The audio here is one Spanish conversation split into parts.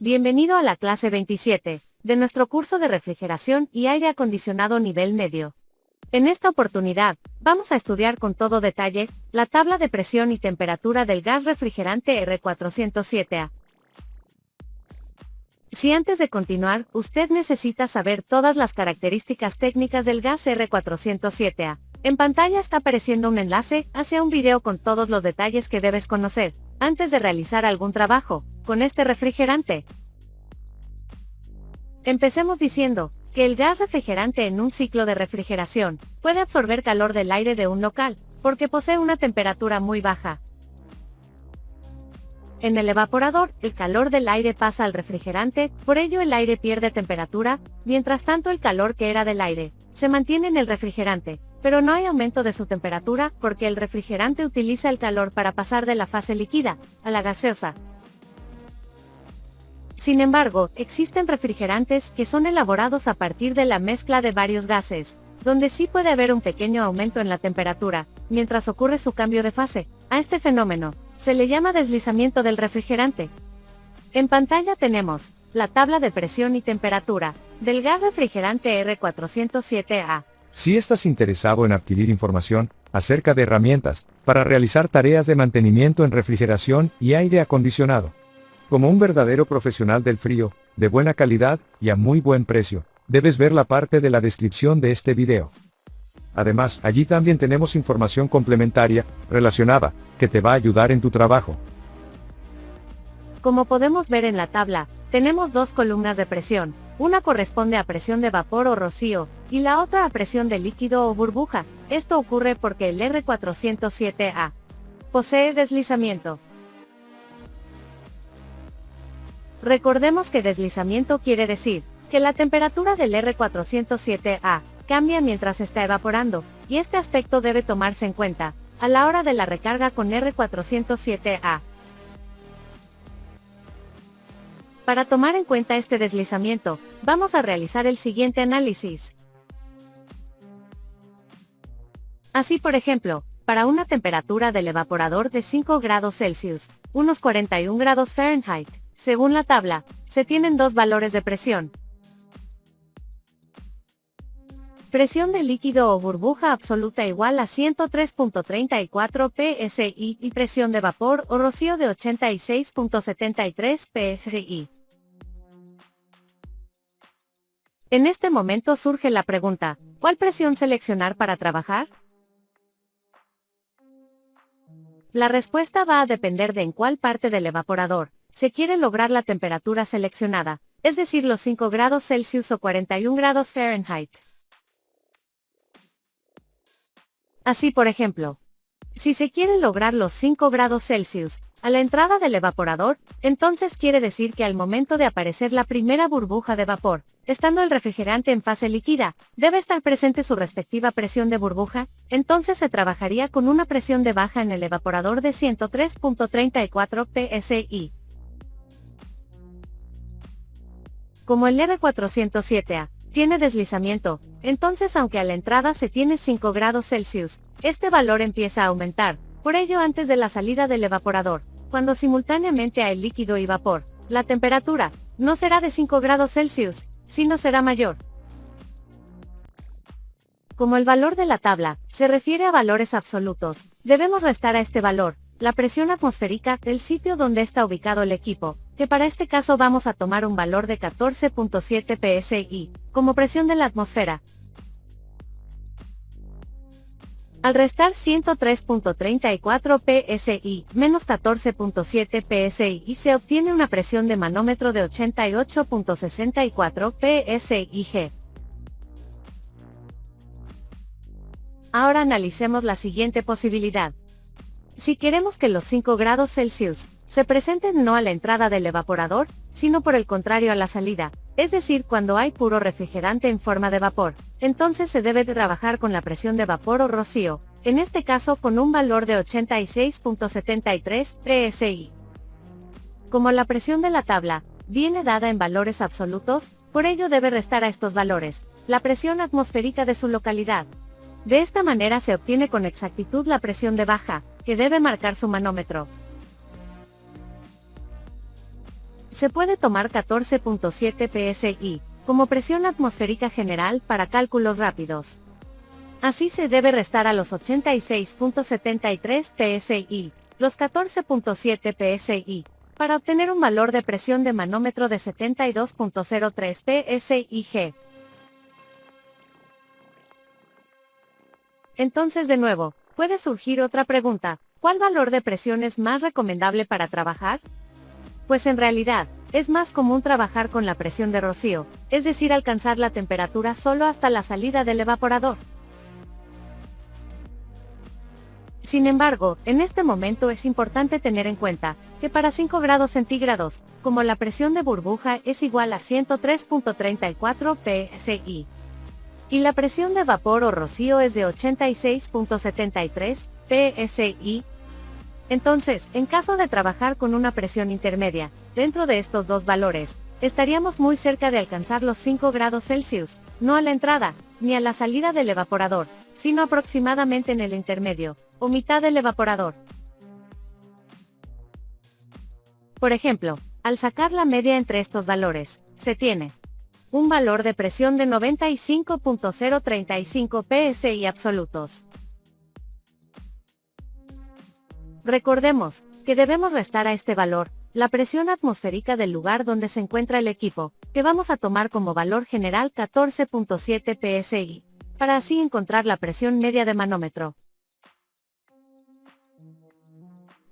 Bienvenido a la clase 27, de nuestro curso de refrigeración y aire acondicionado nivel medio. En esta oportunidad, vamos a estudiar con todo detalle, la tabla de presión y temperatura del gas refrigerante R407A. Si antes de continuar, usted necesita saber todas las características técnicas del gas R407A, en pantalla está apareciendo un enlace hacia un video con todos los detalles que debes conocer, antes de realizar algún trabajo con este refrigerante. Empecemos diciendo que el gas refrigerante en un ciclo de refrigeración puede absorber calor del aire de un local, porque posee una temperatura muy baja. En el evaporador, el calor del aire pasa al refrigerante, por ello el aire pierde temperatura, mientras tanto el calor que era del aire se mantiene en el refrigerante, pero no hay aumento de su temperatura porque el refrigerante utiliza el calor para pasar de la fase líquida a la gaseosa. Sin embargo, existen refrigerantes que son elaborados a partir de la mezcla de varios gases, donde sí puede haber un pequeño aumento en la temperatura, mientras ocurre su cambio de fase. A este fenómeno se le llama deslizamiento del refrigerante. En pantalla tenemos la tabla de presión y temperatura del gas refrigerante R407A. Si estás interesado en adquirir información acerca de herramientas para realizar tareas de mantenimiento en refrigeración y aire acondicionado, como un verdadero profesional del frío, de buena calidad y a muy buen precio, debes ver la parte de la descripción de este video. Además, allí también tenemos información complementaria, relacionada, que te va a ayudar en tu trabajo. Como podemos ver en la tabla, tenemos dos columnas de presión, una corresponde a presión de vapor o rocío, y la otra a presión de líquido o burbuja. Esto ocurre porque el R407A posee deslizamiento. Recordemos que deslizamiento quiere decir que la temperatura del R407A cambia mientras está evaporando, y este aspecto debe tomarse en cuenta a la hora de la recarga con R407A. Para tomar en cuenta este deslizamiento, vamos a realizar el siguiente análisis. Así por ejemplo, para una temperatura del evaporador de 5 grados Celsius, unos 41 grados Fahrenheit, según la tabla, se tienen dos valores de presión. Presión de líquido o burbuja absoluta igual a 103.34 psi y presión de vapor o rocío de 86.73 psi. En este momento surge la pregunta, ¿cuál presión seleccionar para trabajar? La respuesta va a depender de en cuál parte del evaporador se quiere lograr la temperatura seleccionada, es decir, los 5 grados Celsius o 41 grados Fahrenheit. Así por ejemplo, si se quiere lograr los 5 grados Celsius a la entrada del evaporador, entonces quiere decir que al momento de aparecer la primera burbuja de vapor, estando el refrigerante en fase líquida, debe estar presente su respectiva presión de burbuja, entonces se trabajaría con una presión de baja en el evaporador de 103.34 psi. Como el R407A tiene deslizamiento, entonces aunque a la entrada se tiene 5 grados Celsius, este valor empieza a aumentar, por ello antes de la salida del evaporador, cuando simultáneamente hay líquido y vapor, la temperatura no será de 5 grados Celsius, sino será mayor. Como el valor de la tabla se refiere a valores absolutos, debemos restar a este valor la presión atmosférica del sitio donde está ubicado el equipo, que para este caso vamos a tomar un valor de 14.7 psi, como presión de la atmósfera. Al restar 103.34 psi menos 14.7 psi se obtiene una presión de manómetro de 88.64 psi-G. Ahora analicemos la siguiente posibilidad. Si queremos que los 5 grados Celsius se presenten no a la entrada del evaporador, sino por el contrario a la salida, es decir, cuando hay puro refrigerante en forma de vapor, entonces se debe trabajar con la presión de vapor o rocío, en este caso con un valor de 86.73 psi. Como la presión de la tabla viene dada en valores absolutos, por ello debe restar a estos valores la presión atmosférica de su localidad. De esta manera se obtiene con exactitud la presión de baja, que debe marcar su manómetro. Se puede tomar 14.7 psi, como presión atmosférica general para cálculos rápidos. Así se debe restar a los 86.73 psi, los 14.7 psi, para obtener un valor de presión de manómetro de 72.03 psig. Entonces de nuevo, puede surgir otra pregunta: ¿cuál valor de presión es más recomendable para trabajar? Pues en realidad, es más común trabajar con la presión de rocío, es decir, alcanzar la temperatura solo hasta la salida del evaporador. Sin embargo, en este momento es importante tener en cuenta que para 5 grados centígrados, como la presión de burbuja es igual a 103.34 psi, y la presión de vapor o rocío es de 86.73 psi, entonces, en caso de trabajar con una presión intermedia, dentro de estos dos valores, estaríamos muy cerca de alcanzar los 5 grados Celsius, no a la entrada, ni a la salida del evaporador, sino aproximadamente en el intermedio, o mitad del evaporador. Por ejemplo, al sacar la media entre estos valores, se tiene un valor de presión de 95.035 psi absolutos. Recordemos que debemos restar a este valor la presión atmosférica del lugar donde se encuentra el equipo, que vamos a tomar como valor general 14.7 psi, para así encontrar la presión media de manómetro.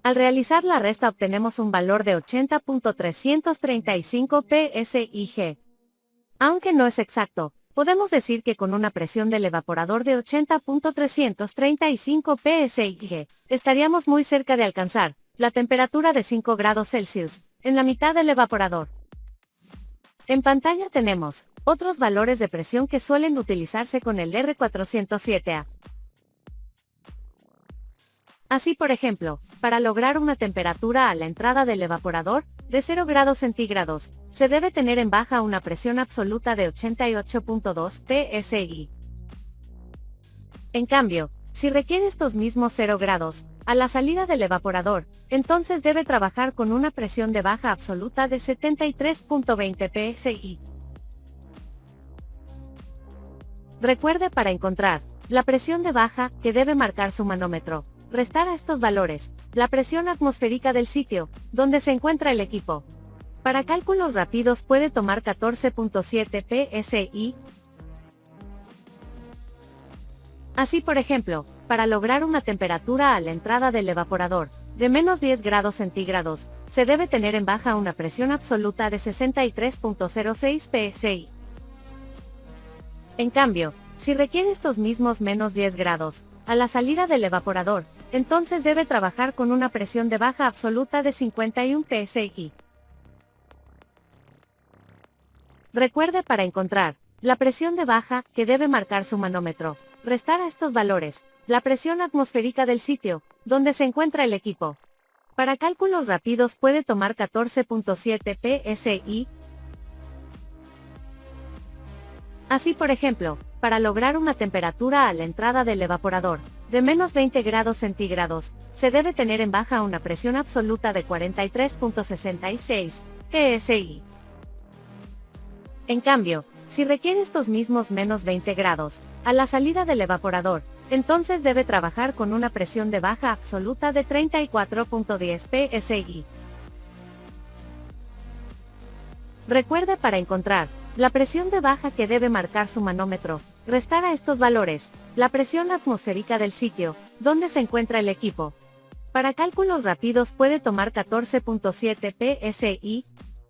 Al realizar la resta obtenemos un valor de 80.335 psig. Aunque no es exacto, podemos decir que con una presión del evaporador de 80.335 psig, estaríamos muy cerca de alcanzar la temperatura de 5 grados Celsius, en la mitad del evaporador. En pantalla tenemos otros valores de presión que suelen utilizarse con el R407A. Así por ejemplo, para lograr una temperatura a la entrada del evaporador de 0 grados centígrados, se debe tener en baja una presión absoluta de 88.2 psi. En cambio, si requiere estos mismos 0 grados, a la salida del evaporador, entonces debe trabajar con una presión de baja absoluta de 73.20 psi. Recuerde, para encontrar la presión de baja, que debe marcar su manómetro, restar a estos valores la presión atmosférica del sitio donde se encuentra el equipo. Para cálculos rápidos puede tomar 14.7 psi. Así por ejemplo, para lograr una temperatura a la entrada del evaporador de menos 10 grados centígrados, se debe tener en baja una presión absoluta de 63.06 psi. En cambio, si requiere estos mismos menos 10 grados, a la salida del evaporador, entonces debe trabajar con una presión de baja absoluta de 51 psi. Recuerde, para encontrar la presión de baja, que debe marcar su manómetro, restar a estos valores la presión atmosférica del sitio donde se encuentra el equipo. Para cálculos rápidos puede tomar 14.7 psi. Así por ejemplo, para lograr una temperatura a la entrada del evaporador de menos 20 grados centígrados, se debe tener en baja una presión absoluta de 43.66 psi. En cambio, si requiere estos mismos menos 20 grados, a la salida del evaporador, entonces debe trabajar con una presión de baja absoluta de 34.10 psi. Recuerde, para encontrar la presión de baja, que debe marcar su manómetro, restar a estos valores la presión atmosférica del sitio donde se encuentra el equipo. Para cálculos rápidos puede tomar 14.7 psi.